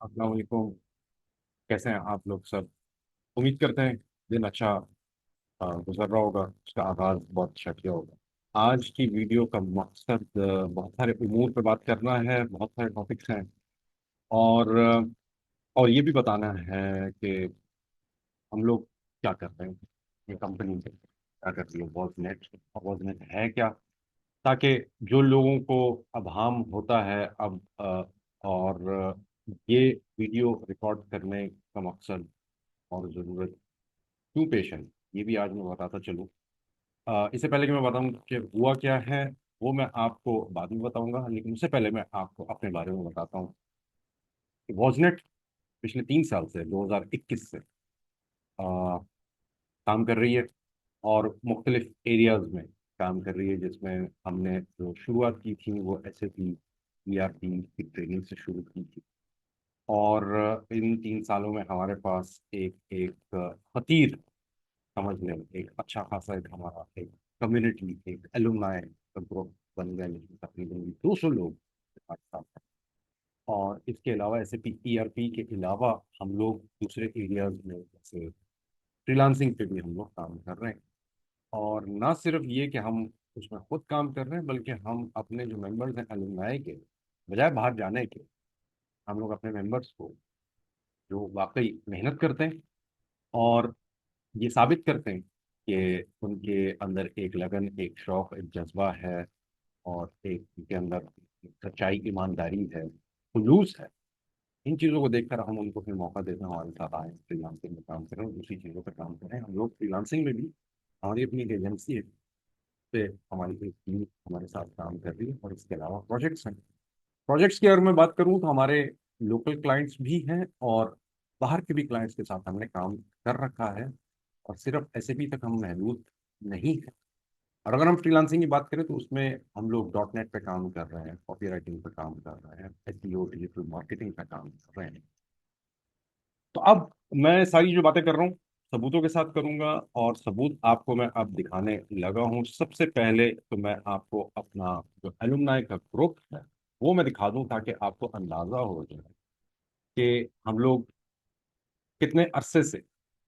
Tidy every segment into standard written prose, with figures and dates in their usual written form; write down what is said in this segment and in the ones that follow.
अस्सलाम वालेकुम। कैसे हैं आप लोग सब? उम्मीद करते हैं दिन अच्छा गुजर रहा होगा, उसका आगाज बहुत अच्छा किया होगा। आज की वीडियो का मकसद बहुत सारे उमूर पे बात करना है, बहुत सारे टॉपिक्स हैं। और और ये भी बताना है कि हम लोग क्या कर रहे हैं, ये कंपनी क्या कर रही है, वॉजनेट है क्या, ताकि जो लोगों को अभाम होता है अब और ये वीडियो रिकॉर्ड करने का मकसद और ज़रूरत क्यों पेश है, ये भी आज मैं बताता चलूँ। इससे पहले कि मैं बताऊं कि हुआ क्या है, वो मैं आपको बाद में बताऊंगा, लेकिन उससे पहले मैं आपको अपने बारे में बताता हूँ कि वॉजनेट पिछले 3 साल से 2021 से काम कर रही है और मुख्तलिफ एरियाज में काम कर रही है, जिसमें हमने जो शुरुआत की थी वो SAP ERP की ट्रेनिंग से शुरू की थी। और इन 3 सालों में हमारे पास एक एक खतीर, समझ लें, एक अच्छा खासा एक हमारा एक कम्युनिटी, एक एलुमनाई का ग्रुप बन गया, जिसमें तकरीबन 200 लोग हमारे साथ हैं। और इसके अलावा SAP ERP के अलावा हम लोग दूसरे एरियाज में, जैसे फ्रीलांसिंग पे भी हम लोग काम कर रहे हैं। और ना सिर्फ ये कि हम उसमें खुद काम कर रहे हैं, बल्कि हम अपने जो मेंबर्स हैं एलुमनाई के, बजाय बाहर जाने के, हम लोग अपने मेंबर्स को जो वाकई मेहनत करते हैं और ये साबित करते हैं कि उनके अंदर एक लगन, एक शौक, एक जज्बा है और एक उनके अंदर सच्चाई, ईमानदारी है, खुलूस है। इन चीज़ों को देखकर हम उनको फिर मौका देते हैं हमारे साथ आए, फ्रीलांसिंग में काम करें, दूसरी चीज़ों पर काम करें। हम लोग फ्रीलांसिंग में भी, हमारी अपनी एक एजेंसी है पे, हमारी एक टीम हमारे साथ काम कर रही है। और इसके अलावा प्रोजेक्ट्स हैं। प्रोजेक्ट्स की अगर मैं बात करूँ तो हमारे लोकल क्लाइंट्स भी हैं और बाहर के भी क्लाइंट्स के साथ हमने काम कर रखा है। और सिर्फ SAP तक हम महदूद नहीं है। और अगर हम फ्रीलांसिंग की बात करें तो उसमें हम लोग .NET पे काम कर रहे हैं, कॉपी राइटिंग पे काम कर रहे हैं, SEO डिजिटल मार्केटिंग पे काम कर रहे हैं। तो अब मैं सारी जो बातें कर रहा हूँ सबूतों के साथ करूंगा, और सबूत आपको मैं अब दिखाने लगा हूँ। सबसे पहले तो मैं आपको अपना जो एलुमनाई का ग्रुप है वो मैं दिखा दूं, ताकि आपको अंदाजा हो जाए कि हम लोग कितने अरसे से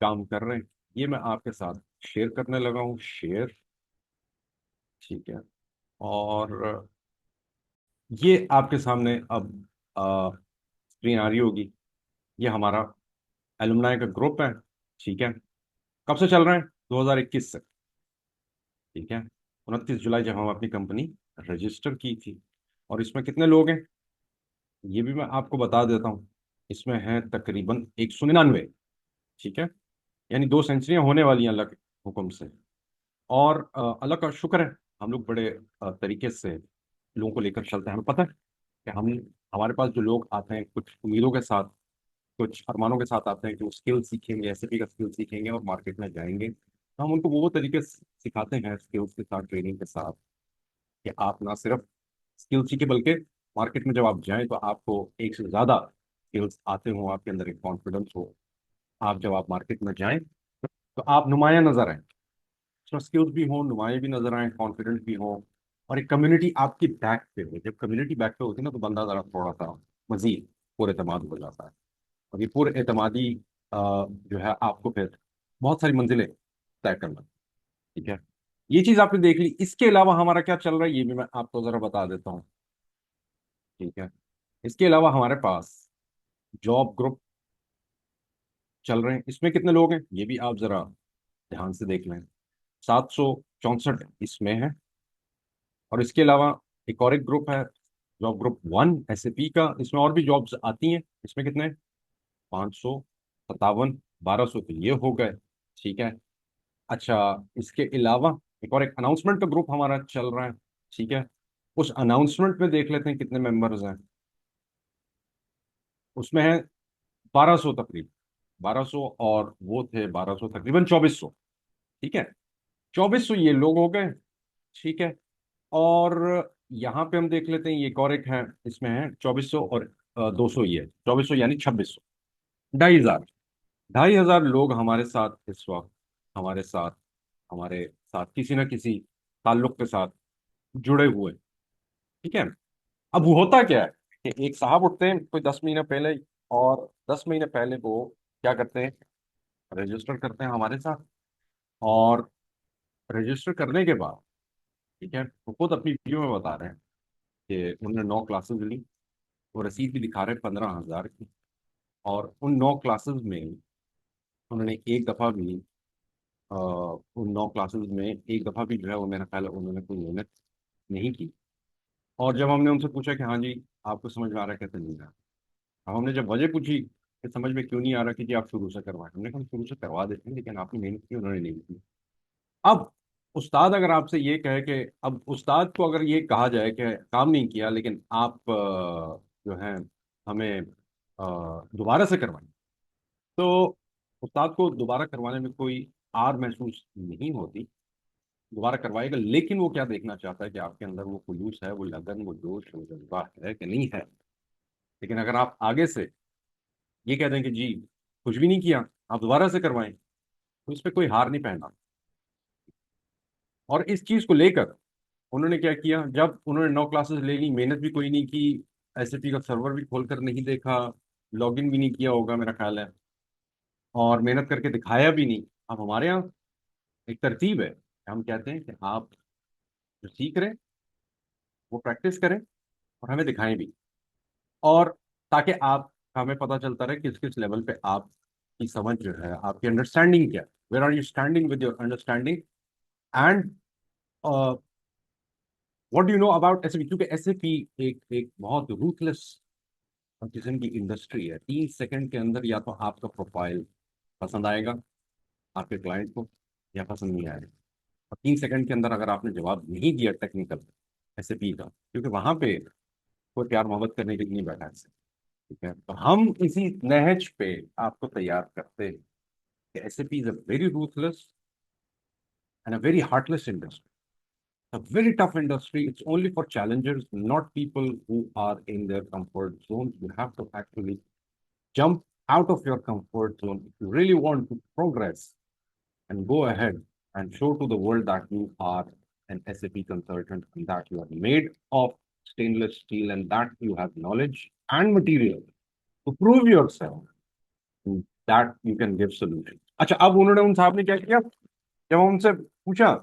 काम कर रहे हैं। ये मैं आपके साथ शेयर करने लगा हूँ। शेयर, ठीक है। और ये आपके सामने अब स्क्रीन आ रही होगी। ये हमारा एलुमनाई का ग्रुप है, ठीक है। कब से चल रहे हैं? 2021 से, ठीक है। 29 जुलाई जब हम अपनी कंपनी रजिस्टर की थी। और इसमें कितने लोग हैं ये भी मैं आपको बता देता हूँ। इसमें है तकरीबन 199, ठीक है। यानी 2 सेंचुरियां होने वाली हैं अल्लाह के हुक्म से। और अल्लाह का शुक्र है, हम लोग बड़े तरीके से लोगों को लेकर चलते हैं। हमें पता है कि हम, हमारे पास जो लोग आते हैं कुछ उम्मीदों के साथ, कुछ अरमानों के साथ आते हैं कि वो स्किल सीखेंगे, SAP का स्किल सीखेंगे और मार्केट में जाएंगे। तो हम उनको वो तरीके सिखाते हैं स्किल्स के साथ, ट्रेनिंग के साथ, कि आप ना सिर्फ स्किल सीखे, बल्कि मार्केट में जब आप जाएं तो आपको एक से ज़्यादा स्किल्स आते हो, आपके अंदर एक कॉन्फिडेंस हो। आप जब आप मार्केट में जाएं तो आप नुमाया नजर आए, उसमें स्किल्स भी हों, नुमाया भी नजर आए, कॉन्फिडेंट भी हो, और एक कम्युनिटी आपकी बैक पे हो। जब कम्युनिटी बैक पे होती है ना, तो बंदा ज़रा थोड़ा सा मजीद पुरएतमाद हो जाता है। और ये पुरएतमादी जो है आपको फिर बहुत सारी मंजिलें तय करना, ठीक है। ये चीज आपने देख ली। इसके अलावा हमारा क्या चल रहा है ये भी मैं आपको जरा बता देता हूँ, ठीक है। इसके अलावा हमारे पास जॉब ग्रुप चल रहे हैं। इसमें कितने लोग हैं ये भी आप जरा ध्यान से देख लें। 764 इसमें है। और इसके अलावा एक और एक ग्रुप है, जॉब ग्रुप 1 SAP का। इसमें और भी जॉब्स आती हैं। इसमें कितने? 557, 1200 तो ये हो गए, ठीक है। अच्छा, इसके अलावा एक और एक अनाउंसमेंट का ग्रुप हमारा चल रहा है, ठीक है। उस अनाउंसमेंट में देख लेते हैं कितने मेंबर्स हैं। उसमें है 1200 तकरीबन, 1200, और वो थे 1200 तकरीबन 2400, ठीक है। 2400 ये लोग हो गए, ठीक है। और यहाँ पे हम देख लेते हैं, ये एक और एक है, इसमें है 2400 और 200, ये 2400 यानी 2600, 2500। 2500 लोग हमारे साथ इस वक्त, हमारे साथ, हमारे साथ किसी ना किसी ताल्लुक के साथ जुड़े हुए, ठीक है। अब होता क्या है कि एक साहब उठते हैं कोई 10 महीना पहले, और 10 महीने पहले वो क्या करते हैं, रजिस्टर करते हैं हमारे साथ। और रजिस्टर करने के बाद, ठीक है, वो खुद अपनी वीडियो में बता रहे हैं कि उन्होंने 9 क्लासेस ली। वो रसीद भी दिखा रहे हैं 15,000 की। और उन 9 क्लासेस में उन्होंने एक दफ़ा भी उन 9 क्लासेस में एक दफ़ा भी जो है वो मेरा ख्याल है उन्होंने कोई मेहनत नहीं की। और जब हमने उनसे पूछा कि हाँ जी आपको समझ में आ रहा है, कैसे नहीं आ रहा, अब हमने जब वजह पूछी कि समझ में क्यों नहीं आ रहा, कि जी आप शुरू से करवाएं, हमने कहा हम शुरू से करवा देते हैं लेकिन आपने मेहनत की, उन्होंने नहीं की। अब उस्ताद अगर आपसे ये कहे कि, अब उस्ताद को अगर ये कहा जाए कि काम नहीं किया लेकिन आप जो है हमें दोबारा से करवाएं, तो उस्ताद को दोबारा करवाने में कोई आर महसूस नहीं होती, दोबारा करवाएगा। लेकिन वो क्या देखना चाहता है कि आपके अंदर वो खुलूस है, वो लगन, वो जोश, वो जज्बा है कि नहीं है। लेकिन अगर आप आगे से ये कह दें कि जी कुछ भी नहीं किया, आप दोबारा से करवाएं, तो इस पर कोई हार नहीं पहना। और इस चीज को लेकर उन्होंने क्या किया, जब उन्होंने 9 क्लासेस ले ली, मेहनत भी कोई नहीं की, एसएपी का सर्वर भी खोलकर नहीं देखा, लॉगिन भी नहीं किया होगा मेरा ख्याल है, और मेहनत करके दिखाया भी नहीं। अब हमारे यहाँ एक तरतीब है, हम कहते हैं कि आप जो सीख रहे हैं वो प्रैक्टिस करें और हमें दिखाएं भी। और ताकि आप, हमें पता चलता रहे किस किस लेवल पे आपकी समझ जो है, आपकी अंडरस्टैंडिंग क्या, where are you standing with your understanding, and what do you know about SAP. क्योंकि एसएपी एक एक बहुत रूथलेस किस्म की इंडस्ट्री है। 3 सेकंड के अंदर या तो आपका प्रोफाइल पसंद आएगा आपके क्लाइंट को, या पसंद नहीं आएगा। और 3 सेकंड के अंदर अगर आपने जवाब नहीं दिया टेक्निकल एसएपी का, क्योंकि वहां पे कोई प्यार मोहब्बत करने के लिए नहीं बैठा है, ठीक है, तो हम इसी नहज पे आपको तैयार करते हैं कि SAP is a very ruthless and a very heartless industry, a very tough industry. It's only for challengers, not people who are in their comfort zone. You have to actually jump out of your comfort zone if you really want to progress and go ahead and show to the world that you are an SAP consultant and that you are made of stainless steel and that you have knowledge and material to prove yourself that you can give solution. अच्छा, अब उन्होंने, उन साहब ने क्या किया, जब हम उनसे पूछा,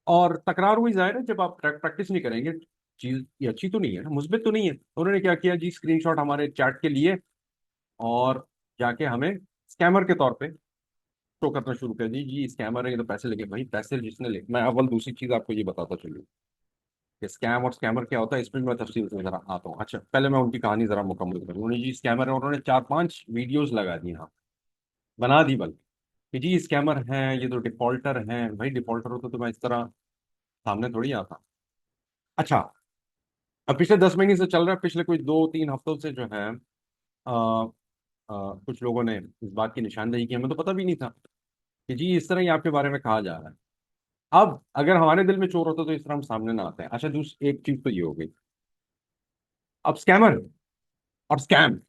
और तकरार हुई, जाहिर है जब आप प्रैक्टिस नहीं करेंगे, चीज ये अच्छी तो नहीं है ना, मुस्बित तो नहीं है। तो उन्होंने क्या किया जी, स्क्रीनशॉट हमारे चैट के लिए और जाके हमें स्कैमर के तौर पे शो करना शुरू कर दी। जी स्कैमर है, ये तो पैसे लेके, भाई पैसे जिसने ले, मैं अव्वल दूसरी चीज आपको ये बताता चलूँ कि स्कैम और स्कैमर क्या होता है, इसमें मैं तफसील से जरा आता हूँ। अच्छा, पहले मैं उनकी कहानी जरा मुकम्मल करूँ। उन्होंने जी स्कैमर है, उन्होंने 4-5 वीडियोस लगा दी, हाँ बना दी, बल्कि कि जी स्कैमर हैं, ये तो डिफॉल्टर हैं। भाई डिफॉल्टर होता तो मैं इस तरह सामने थोड़ी आता। अच्छा, अब पिछले 10 महीने से चल रहा है, पिछले कोई 2-3 हफ्तों से जो है कुछ लोगों ने इस बात की निशानदेही की, हमें तो पता भी नहीं था कि जी इस तरह ही आपके बारे में कहा जा रहा है। अब अगर हमारे दिल में चोर होता तो इस तरह हम सामने ना आते हैं। अच्छा, दूसरी एक चीज तो ये हो गई। अब स्कैमर और स्कैम,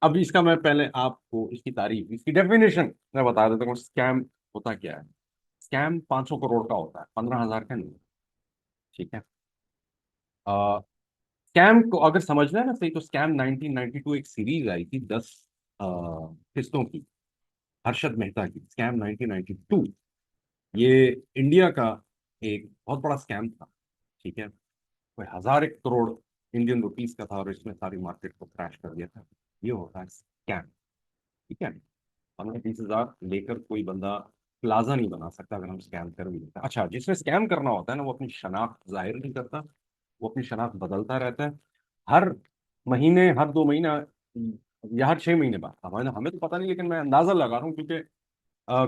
अब इसका मैं पहले आपको इसकी तारीफ, इसकी डेफिनेशन मैं बता देता हूँ। स्कैम होता क्या है? स्कैम 500 करोड़ का होता है, 15,000 का नहीं, ठीक है। स्कैम को अगर समझना है ना सही, तो स्कैम 1992 एक सीरीज आई थी, 10 किस्तों की, हर्षद मेहता की, स्कैम 1992। ये इंडिया का एक बहुत बड़ा स्कैम था, ठीक है, कोई 1,000 1 करोड़ इंडियन रुपीस का था, और इसने सारी मार्केट को क्रैश कर दिया था। ये होता है स्कैम, ठीक है। 15-20 हजार लेकर कोई बंदा प्लाजा नहीं बना सकता अगर हम स्कैम कर भी लेते हैं। अच्छा, जिसने स्कैम करना होता है ना, वो अपनी शनाख्त जाहिर नहीं करता, वो अपनी शनाख्त बदलता रहता है हर महीने, हर 2 महीना, या हर 6 महीने बाद। हमें हमें तो पता नहीं, लेकिन मैं अंदाजा लगा रहा हूँ, क्योंकि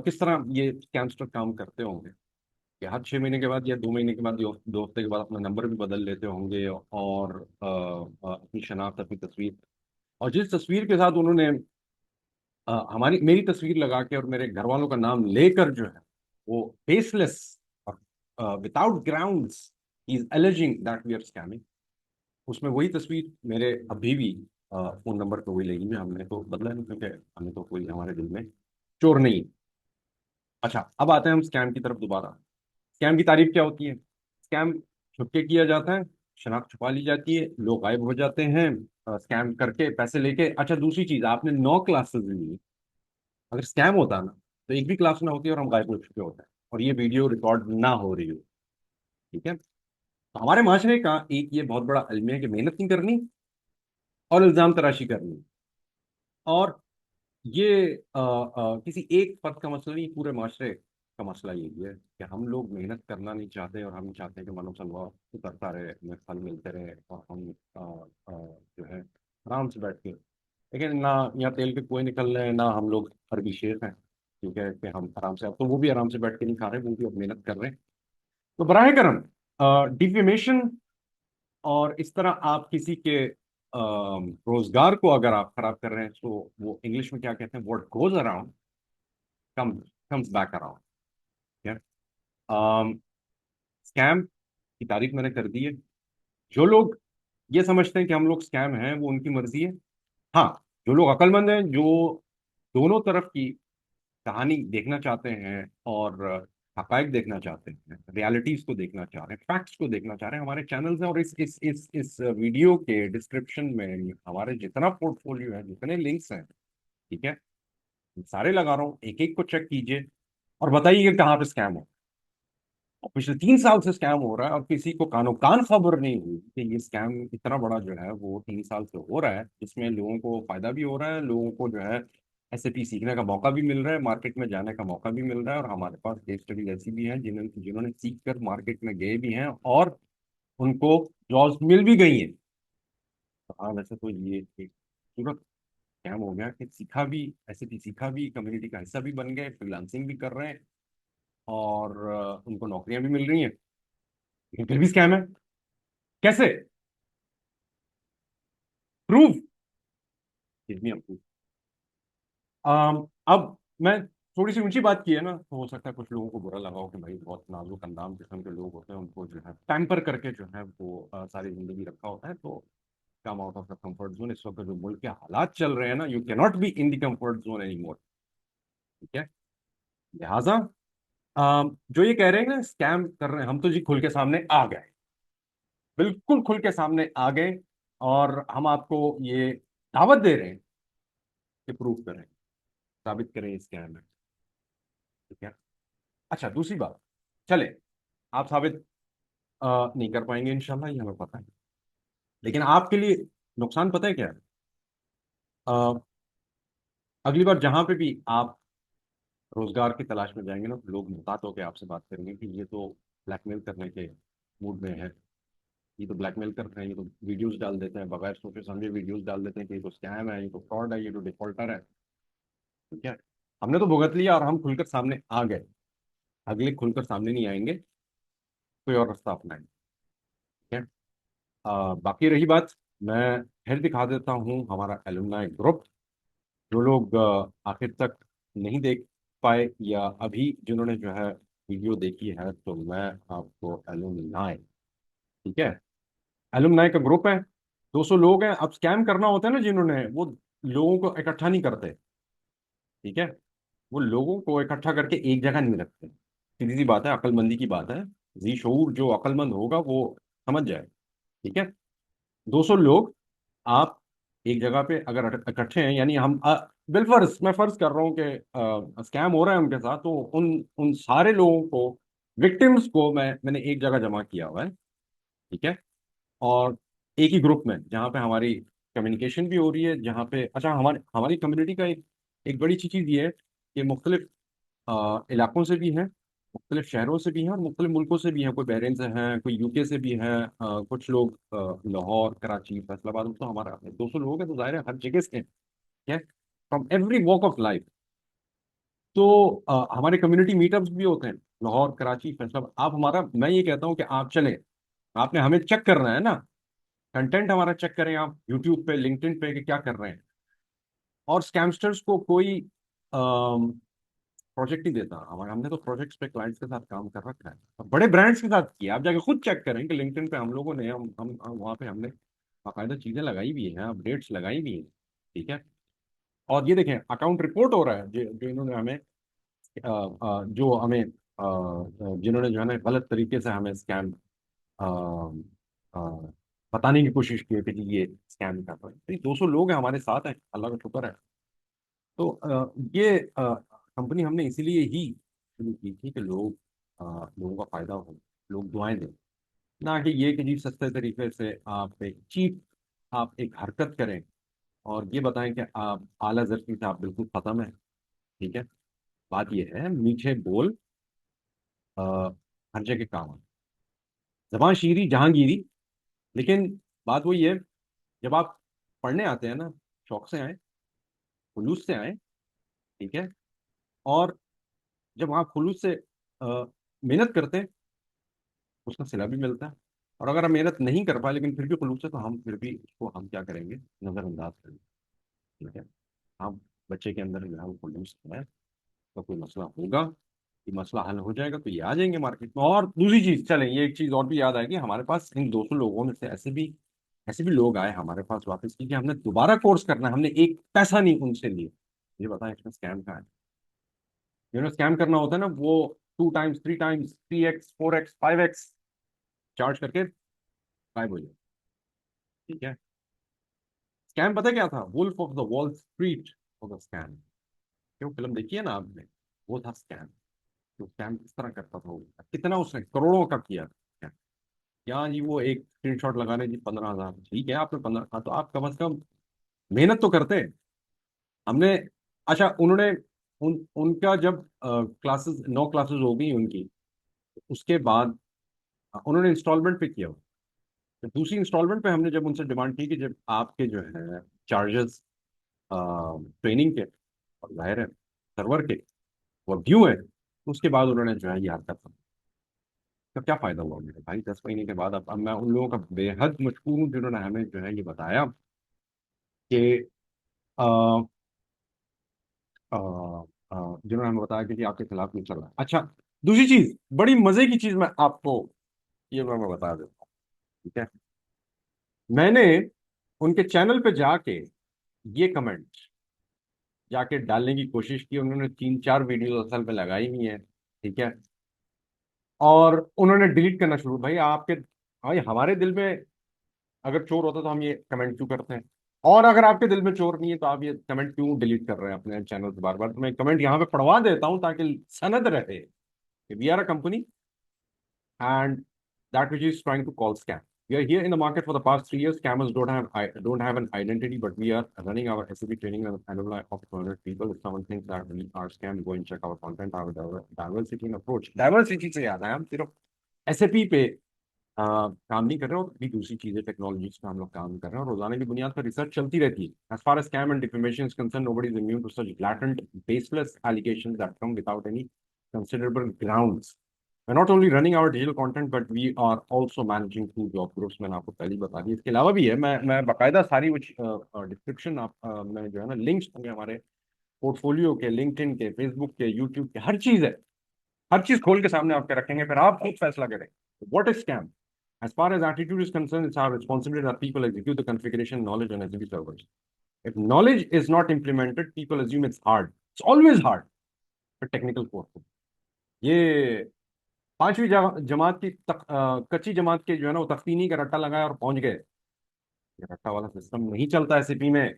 किस तरह ये स्कैमस्टर काम करते होंगे कि हर 6 महीने के बाद या 2 महीने के बाद, 2 हफ्ते के बाद अपना नंबर भी बदल लेते होंगे, और अपनी शनाख्त, अपनी तस्वीर, और जिस तस्वीर के साथ उन्होंने हमारी मेरी तस्वीर लगा के और मेरे घर वालों का नाम लेकर जो है वो बेसलेस और without grounds is alleging that we are scamming, उसमें वही तस्वीर मेरे अभी भी फोन नंबर पे वही लगी हुई है। हमने तो बदला नहीं, क्योंकि हमें तो कोई हमारे दिल में चोर नहीं है। अच्छा, अब आते हैं हम स्कैम की तरफ दोबारा। स्कैम की तारीफ क्या होती है? स्कैम छुप के किया जाता है, शनाख्त छुपा ली जाती है, लोग गायब हो जाते हैं स्कैम करके पैसे लेके। अच्छा, दूसरी चीज, आपने 9 क्लासेस ली, अगर स्कैम होता ना तो एक भी क्लास ना होती और हम गायब हो चुके होते हैं और ये वीडियो रिकॉर्ड ना हो रही हो। ठीक है। तो हमारे माशरे का एक ये बहुत बड़ा अलमिया है कि मेहनत नहीं करनी और इल्जाम तराशी करनी। और ये किसी एक फर्द का मसला नहीं, पूरे माशरे का मसला यही है कि हम लोग मेहनत करना नहीं चाहते और हम चाहते हैं कि मानव सलवा उतरता रहे, हमें फल मिलते रहे और हम जो है आराम से बैठ के। लेकिन ना यहाँ तेल के कुएं निकल रहे हैं, ना हम लोग अरबी शेख हैं। ठीक है कि हम आराम से, अब तो वो भी आराम से बैठ के नहीं खा रहे, वो भी अब मेहनत कर रहे हैं। तो बराह करम, डिफेमेशन और इस तरह आप किसी के रोजगार को अगर आप खराब कर रहे हैं तो वो इंग्लिश में क्या कहते हैं, what goes around come comes back around. ठीक है। स्कैम की तारीफ मैंने कर दी है। जो लोग ये समझते हैं कि हम लोग स्कैम हैं, वो उनकी मर्जी है। हाँ, जो लोग अक्लमंद हैं, जो दोनों तरफ की कहानी देखना चाहते हैं और हकाइक देखना चाहते हैं, रियलिटीज को देखना चाह रहे हैं, फैक्ट्स को देखना चाह रहे हैं, हमारे चैनल्स हैं। और इस वीडियो के डिस्क्रिप्शन में हमारे जितना पोर्टफोलियो है, जितने लिंक्स हैं, ठीक है, सारे लगा रहा हूँ, एक एक को चेक कीजिए और बताइए कि कहाँ पे स्कैम हो। और पिछले 3 साल से स्कैम हो रहा है और किसी को कानो कान खबर नहीं हुई कि ये स्कैम इतना बड़ा जो है वो 3 साल से हो रहा है, जिसमें लोगों को फायदा भी हो रहा है, लोगों को जो है एसएपी सीखने का मौका भी मिल रहा है, मार्केट में जाने का मौका भी मिल रहा है। और हमारे पास केस स्टडीज ऐसी भी हैं जिन्होंने जिन्होंने सीख कर मार्केट में गए भी हैं और उनको जॉब्स मिल भी गई हैं। तो हाँ, वैसे तो ये एक पूरा स्कैम हो गया कि सीखा भी, एसएपी सीखा भी, कम्युनिटी का हिस्सा भी बन गए, फ्रीलांसिंग भी कर रहे हैं और उनको नौकरियां भी मिल रही हैं, लेकिन फिर भी स्कैम है। कैसे proof? Give me a proof. अब मैं थोड़ी सी ऊंची बात की है ना, तो हो सकता है कुछ लोगों को बुरा लगा हो कि भाई बहुत नाजुक अंदाज किस्म के लोग होते हैं, उनको जो है पैम्पर करके जो है वो सारी जिंदगी रखा होता है, तो come out of the comfort zone. इस वक्त जो मुल्क के हालात चल रहे हैं ना, you can not be in the comfort zone any more. ठीक है। लिहाजा जो ये कह रहे हैं ना स्कैम कर रहे हैं, हम तो जी खुल के सामने आ गए, बिल्कुल खुल के सामने आ गए। और हम आपको ये दावत दे रहे हैं कि प्रूफ करें, साबित करें इस स्कैम है। ठीक है। अच्छा, दूसरी बात, चले, आप साबित नहीं कर पाएंगे इंशाल्लाह, ये हमें पता है। लेकिन आपके लिए नुकसान पता है क्या है? अ, अगली बार जहां पे भी आप रोजगार की तलाश में जाएंगे ना, तो लोग मुहतात होकर आपसे बात करेंगे कि ये तो ब्लैकमेल करने के मूड में है, ये तो ब्लैकमेल करते हैं, ये तो वीडियोस डाल देते हैं, बगैर सोचे समझे वीडियोस डाल देते हैं कि ये तो स्कैम है, ये तो फ्रॉड है, ये तो डिफॉल्टर है। ठीक है। हमने तो भुगत लिया और हम खुलकर सामने आ गए, अगले खुलकर सामने नहीं आएंगे, कोई और रास्ता अपनाएंगे। ठीक है। बाकी रही बात, मैं फिर दिखा देता हूँ हमारा एलुमनाई ग्रुप। जो लोग आखिर तक नहीं देख पाए या अभी जिन्होंने जो है वीडियो देखी है, तो मैं आपको एलुमनाई, ठीक है, एलुमनाई का ग्रुप है, 200 लोग हैं। अब स्कैम करना होता है ना जिन्होंने, वो लोगों को इकट्ठा नहीं करते। ठीक है। वो लोगों को इकट्ठा करके एक जगह नहीं रखते, सीधी सी बात है, अक्लमंदी की बात है। जी शऊर जो अक्लमंद होगा वो समझ जाए। ठीक है। 200 लोग आप एक जगह पे अगर इकट्ठे हैं, यानी हम बिलफर्ज, मैं फर्ज कर रहा हूँ कि स्कैम हो रहा है उनके साथ, तो उन उन सारे लोगों को, विक्टिम्स को मैंने एक जगह जमा किया हुआ है। ठीक है। और एक ही ग्रुप में जहाँ पे हमारी कम्युनिकेशन भी हो रही है, जहाँ पे अच्छा हमारे हमारी कम्युनिटी का एक बड़ी अच्छी चीज़ ये है कि मुख्तलिफ इलाकों से भी हैं, मुख्तलिफ शहरों से भी हैं और मुख्तलिफ मुल्कों से भी हैं। कोई बहरीन से हैं, कोई यूके से भी हैं, कुछ लोग लाहौर, कराची, फैसलाबाद, तो हमारा 200 लोग हैं, तो जाहिर है हर जगह से हैं। ठीक है। From every walk of life. तो हमारे कम्युनिटी मीटअप्स भी होते हैं, लाहौर, कराची, फैसलाबाद। आप हमारा, मैं ये कहता हूँ कि आप चलें, आपने हमें चेक करना है ना, कंटेंट हमारा चेक करें आप यूट्यूब पे, लिंक्डइन पे, कि क्या कर रहे हैं। और स्कैमस्टर्स को कोई प्रोजेक्ट ही देता, हमारे हमने तो प्रोजेक्ट्स पे क्लाइंट्स के साथ काम कर रखा है और बड़े ब्रांड्स के साथ किया। आप जाके खुद चेक करें कि लिंक्डइन पे हम लोगों ने, वहाँ पे हमने बाकायदा चीजें लगाई भी हैं, अपडेट्स लगाई भी हैं। ठीक है। और ये देखें, अकाउंट रिपोर्ट हो रहा है, जो इन्होंने हमें जो हमें जिन्होंने जो है ना गलत तरीके से हमें स्कैम अ, बताने की कोशिश की है कि जी ये स्कैम कर रहे हैं। तो ये 200 लोग हैं हमारे साथ हैं, अल्लाह का शुक्र है। तो ये कंपनी हमने इसीलिए ही शुरू की थी कि लोगों का फायदा हो, लोग दुआएं दें। ना कि ये कि जी सस्ते तरीके से आप एक हरकत करें और ये बताएं कि आप आला जरफी से आप बिल्कुल खत्म है। ठीक है, बात ये है मीठे बोल अ, हर जगह काम आए। जबान शीरी जहांगीरी, लेकिन बात वही है, जब आप पढ़ने आते हैं ना, शौक से आए, खुलूस से आए। ठीक है, और जब आप खुलूस से मेहनत करते हैं, उसका सिला भी मिलता है। और अगर हम मेहनत नहीं कर पाए लेकिन फिर भी खुलूस है, तो हम फिर भी उसको हम क्या करेंगे, नजरअंदाज करेंगे। ठीक है, हम बच्चे के अंदर जो है वो खुलूस है, तो कोई मसला होगा, ये मसला हल हो जाएगा तो ये आ जाएंगे मार्केट में। और दूसरी चीज, चलें ये एक चीज और भी याद आएगी, हमारे पास इन 200 लोगों में से ऐसे भी लोग आए हमारे पास वापस, क्योंकि हमने दोबारा कोर्स करना है, हमने एक पैसा नहीं उनसे लिया। ये बताएं इसमें स्कैम का है? स्कैम करना होता है ना, वो 2 times 3 times 3x 4x 5x charge करके गायब हो जाए। ठीक है, स्कैम पता क्या था? Wolf of the Wall Street of the scam. क्यों, फिल्म देखी है ना आपने? वो था स्कैम। तो स्कैम किस तरह करता था वो, कितना उसने करोड़ों का किया था। यहाँ जी वो एक स्क्रीनशॉट लगाने जी 15,000, ठीक है आपने 15, हाँ तो आप कम से कम मेहनत तो करते। हमने, अच्छा उन्होंने, उनका जब क्लासेस 9 क्लासेस हो गई उनकी, उसके बाद उन्होंने इंस्टॉलमेंट पे किया। तो दूसरी इंस्टॉलमेंट पे हमने जब उनसे डिमांड की कि जब आपके जो है चार्जेस ट्रेनिंग के और जाहिर है सर्वर के वो ड्यू है, तो उसके बाद उन्होंने जो है ये हरकत की। तो क्या फायदा हुआ मेरे भाई, 10 महीने के बाद? अब मैं उन लोगों का बेहद मशहूर हूँ जिन्होंने हमें जो है ये बताया कि अ, अ, जिन्होंने हमें बताया कि जी आपके खिलाफ नहीं चल रहा है। अच्छा, दूसरी चीज, बड़ी मजे की चीज मैं आपको ये मैं बता देता हूँ। ठीक है, मैंने उनके चैनल पे जाके ये कमेंट जाके डालने की कोशिश की, उन्होंने 3 4 वीडियो असल में लगाई हुई हैं। ठीक है, और उन्होंने डिलीट करना शुरू, भाई आपके, भाई हमारे दिल में अगर चोर होता तो हम ये कमेंट क्यों करते हैं? और अगर आपके दिल में चोर नहीं है तो आप ये कमेंट क्यों डिलीट कर रहे हैं अपने चैनल पे बार बार? तो मैं कमेंट यहाँ पे पढ़वा देता हूँ ताकि सनद रहे कि we are a company and that which is trying to call scam. We are here in the market for the past 3 years. Scammers don't have an identity, but we are running our SAP training and alumni of 200 people. If someone thinks that we are scam, go and check our content, our diversity and approach. Diversity से याद है, हम सिर्फ SAP पे काम नहीं कर रहे, और भी दूसरी चीजें टेक्नोलॉजीज पे हम लोग काम कर रहे हैं, और रोजाना की बुनियाद पर रिसर्च चलती रहती है। As far as scam and defamation is concerned, nobody is immune to such blatant, baseless allegations that come without any considerable grounds. We're not only running our digital content, but we are also managing 2 job groups. मैंने आपको पहले ही बता दी, इसके अलावा भी है, मैं बाकायदा सारी कुछ डिस्क्रिप्शन आप में जो है ना लिंक्स होंगे हमारे पोर्टफोलियो के, लिंक्डइन के, फेसबुक के, यूट्यूब के, हर चीज है। हर चीज खोल के सामने आपके रखेंगे, फिर आप खुद फैसला करें। What is scam? As far as attitude is concerned, it's our responsibility that people execute the configuration knowledge on SAP servers. If knowledge is not implemented, people assume it's hard. It's always hard for technical course. ये 5वीं जमात की कच्ची जमात के जो है ना वो तख्तीनी का रट्टा लगाया और पहुंच गए। ये रट्टा वाला सिस्टम नहीं चलता एसएपी में।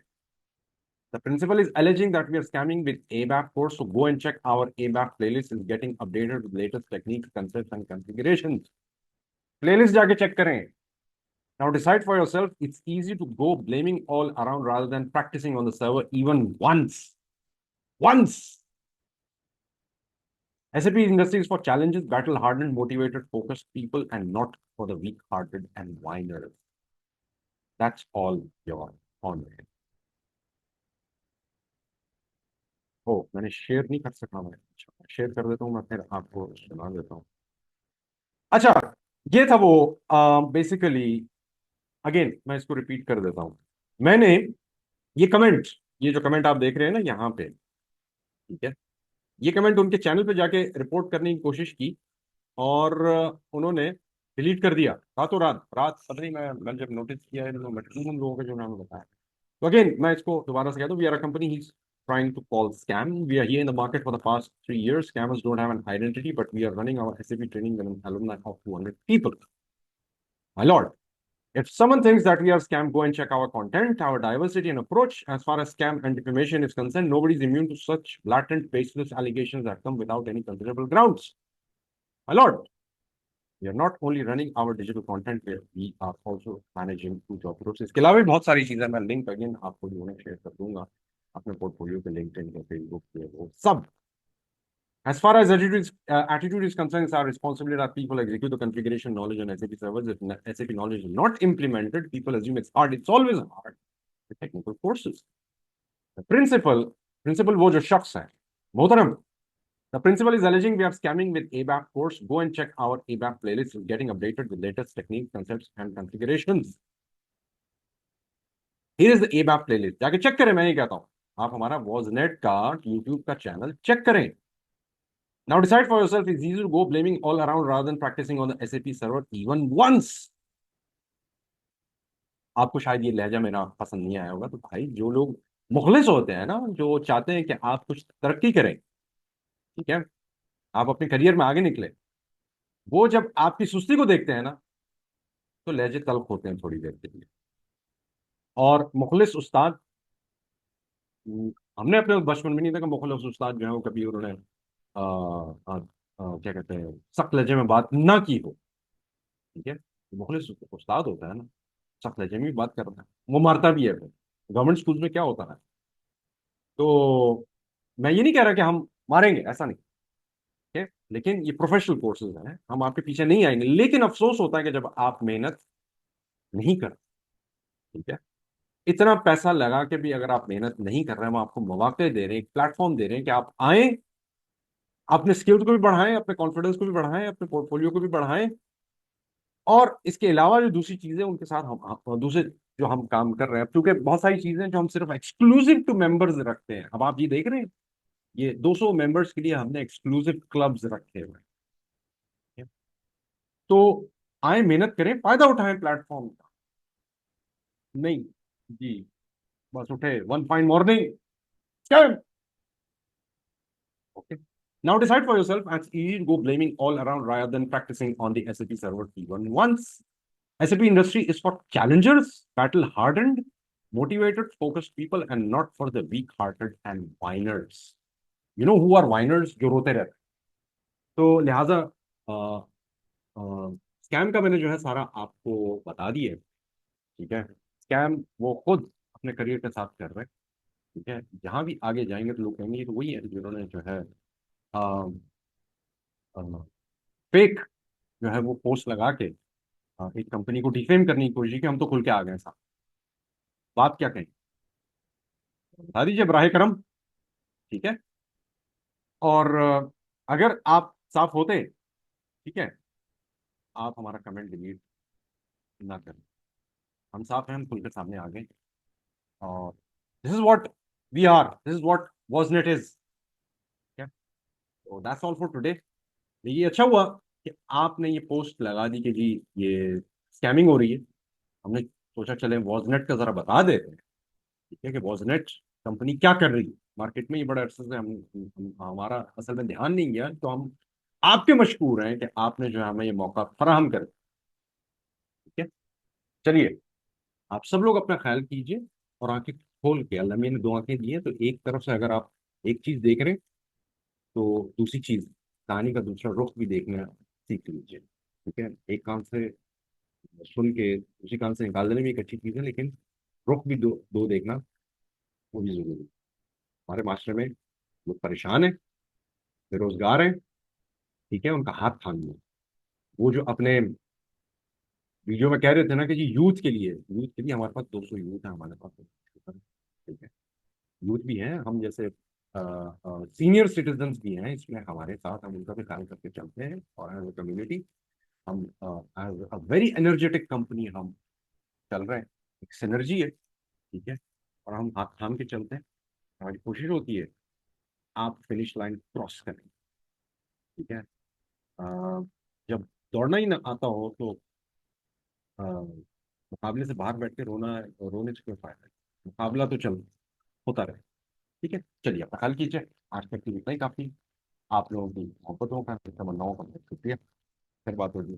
The principal is alleging that we are scamming with ABAP course, so go and check our ABAP playlist is getting updated with latest techniques, concepts and configurations. Playlist जाके check करें। Now decide for yourself. It's easy to go blaming all around rather than practicing on the server even once. Once. SAP industry is for challenges, battle-hardened, motivated, focused people, and not for the weak-hearted and whiners. That's all your honor. ओ, मैंने share नहीं कर सका। मैं share कर देता हूँ, मैं फिर आपको सुना देता हूँ। अच्छा, ये था वो बेसिकली, अगेन मैं इसको रिपीट कर देता हूँ। मैंने ये कमेंट, ये जो कमेंट आप देख रहे हैं ना यहाँ पे, ठीक है, ये कमेंट उनके चैनल पे जाके रिपोर्ट करने की कोशिश की, और उन्होंने डिलीट कर दिया रातों रात। रात पता नहीं, मैं जब नोटिस किया इन उन लोगों का जो नाम बताया। तो अगेन मैं इसको दोबारा से कहता हूँ, वी आर अ कंपनी ही trying to call scam. We are here in the market for the past 3 years. Scammers don't have an identity, but we are running our SAP training with an alumni of 200 people. My lord, If someone thinks that we are scam, go and check our content, our diversity and approach. As far as scam and defamation is concerned, nobody is immune to such blatant, baseless allegations that come without any considerable grounds. My lord, we are not only running our digital content, we are also managing two job groups. इसके अलावा भी बहुत सारी चीजें मैं link again आपको जो है शेयर कर दूंगा अपने पोर्टफोलियो पे, लिंक्डइन पे, फेसबुक पे, वो सब. As far as attitude is concerned, it's our responsibility that people execute the configuration knowledge on SAP servers. If SAP knowledge is not implemented, people assume it's hard. It's always hard. The technical courses. The principal वो जो शख्स है, मोहतरम, the principal is alleging we are scamming with ABAP course. Go and check our ABAP playlist. It's getting updated with latest techniques, concepts, and configurations. Here is the ABAP playlist. जाके check करें, मैं ये कहता हूँ. आप हमारा वॉजनेट का YouTube का चैनल चेक करें. Now decide for yourself. It's easy to go blaming all around rather than practicing on the SAP server even once. आपको शायद ये लहजा मेरा पसंद नहीं आया होगा, तो भाई जो लोग मुखलिस होते हैं ना, जो चाहते हैं कि आप कुछ तरक्की करें, ठीक है, आप अपने करियर में आगे निकले, वो जब आपकी सुस्ती को देखते हैं ना, तो लहजे तल्ख होते हैं थोड़ी देर के लिए. और मुखलिस उस्ताद, हमने अपने बचपन में नहीं देखा मुखलिस उस्ताद जो है वो कभी उन्होंने क्या कहते हैं सख्त लहजे में बात ना की हो. ठीक है, मुखलिस उस्ताद होता है ना, सख्त लहजे में भी बात करता है, वो मारता भी है. गवर्नमेंट स्कूल में क्या होता है, तो मैं ये नहीं कह रहा कि हम मारेंगे, ऐसा नहीं. ठीक है, लेकिन ये प्रोफेशनल कोर्सेज हैं, हम आपके पीछे नहीं आएंगे, लेकिन अफसोस होता है कि जब आप मेहनत नहीं कर. ठीक है, इतना पैसा लगा के भी अगर आप मेहनत नहीं कर रहे हैं, हम आपको मौके दे रहे हैं, एक प्लेटफॉर्म दे रहे हैं कि आप आए, अपने स्किल्स को भी बढ़ाएं, अपने कॉन्फिडेंस को भी बढ़ाएं, अपने पोर्टफोलियो को भी बढ़ाएं, और इसके अलावा जो दूसरी चीजें उनके साथ हम दूसरे जो हम काम कर रहे हैं, क्योंकि बहुत सारी चीजें जो हम सिर्फ एक्सक्लूसिव टू मेंबर्स रखते हैं. अब आप ये देख रहे हैं, ये 200 मेंबर्स के लिए हमने एक्सक्लूसिव क्लब्स रखे हुए हैं. तो आए, मेहनत करें, फायदा उठाएं प्लेटफॉर्म का. नहीं जी, बस उठे one fine morning. Okay. Now decide for yourself, and it's easy to go blaming all around rather than practicing on the SAP server P1 once. SAP industry is for challengers, battle-hardened, motivated, focused people, and not for the weak-hearted and whiners. You know who are whiners? जो रोते रहते हैं. तो लिहाजा scam का मैंने जो है सारा आपको बता दिया. ठीक है, स्कैम वो खुद अपने करियर के साथ कर रहे हैं. ठीक है, जहां भी आगे जाएंगे तो लोग कहेंगे ये तो वही है जिन्होंने जो है फेक जो है वो पोस्ट लगा के एक कंपनी को डिफेम करने की कोशिश की. हम तो खुल के आ गए साहब, बात क्या कहें, बता दीजिए बराहे करम. ठीक है, और अगर आप साफ होते, ठीक है, आप हमारा कमेंट डिलीट ना करें. हम साफ हैं, हम खुल के सामने आ गए, और this is what we are, this is what WordNet is. ठीक है, तो दैट्स ऑल फॉर टुडे. ये अच्छा हुआ कि आपने ये पोस्ट लगा दी कि जी ये स्कैमिंग हो रही है. हमने सोचा चले वॉजनेट का जरा बता देते हैं. ठीक है, कि वॉजनेट कंपनी क्या कर रही है मार्केट में. ये बड़े अरसे से हमारा असल में ध्यान नहीं गया, तो हम आपके मशकूर हैं कि आपने जो है हमें ये मौका फराहम कर. ठीक है, चलिए, आप सब लोग अपना ख्याल कीजिए, और आंखें खोल के, अल्लाह मियां ने दो आंखें दी हैं, तो एक तरफ से अगर आप एक चीज देख रहे हैं, तो दूसरी चीज, कहानी का दूसरा रुख भी देखना सीख लीजिए. ठीक है, एक कान से सुन के दूसरी कान से निकाल देने भी एक अच्छी चीज है, लेकिन रुख भी दो दो देखना वो भी जरूरी है. हमारे मास्टर में लोग परेशान हैं, बेरोजगार हैं. ठीक है, उनका हाथ थाम लो. वो जो अपने वीडियो में कह रहे थे ना कि जी यूथ के लिए हमारे पास 200 यूथ है हमारे पास. ठीक है, यूथ भी हैं, हम जैसे सीनियर सिटीजन्स भी हैं इसमें हमारे साथ, हम उनका भी ख्याल करके चलते हैं. और एज ए कम्युनिटी हम as a very energetic company हम चल रहे हैं. एक सिनर्जी है. ठीक है, और हम हाथ थाम के चलते हैं. हमारी कोशिश होती है आप फिनिश लाइन क्रॉस करें. ठीक है, जब दौड़ना ही ना आता हो तो मुकाबले से बाहर बैठ के रोने से कोई फायदा नहीं. मुकाबला तो चल होता रहे. ठीक है, चलिए अपना ख्याल कीजिए. आज तक की इतना ही काफी. आप लोगों की मोहब्बतों का, तमन्नाओं का बहुत शुक्रिया. फिर बात होगी.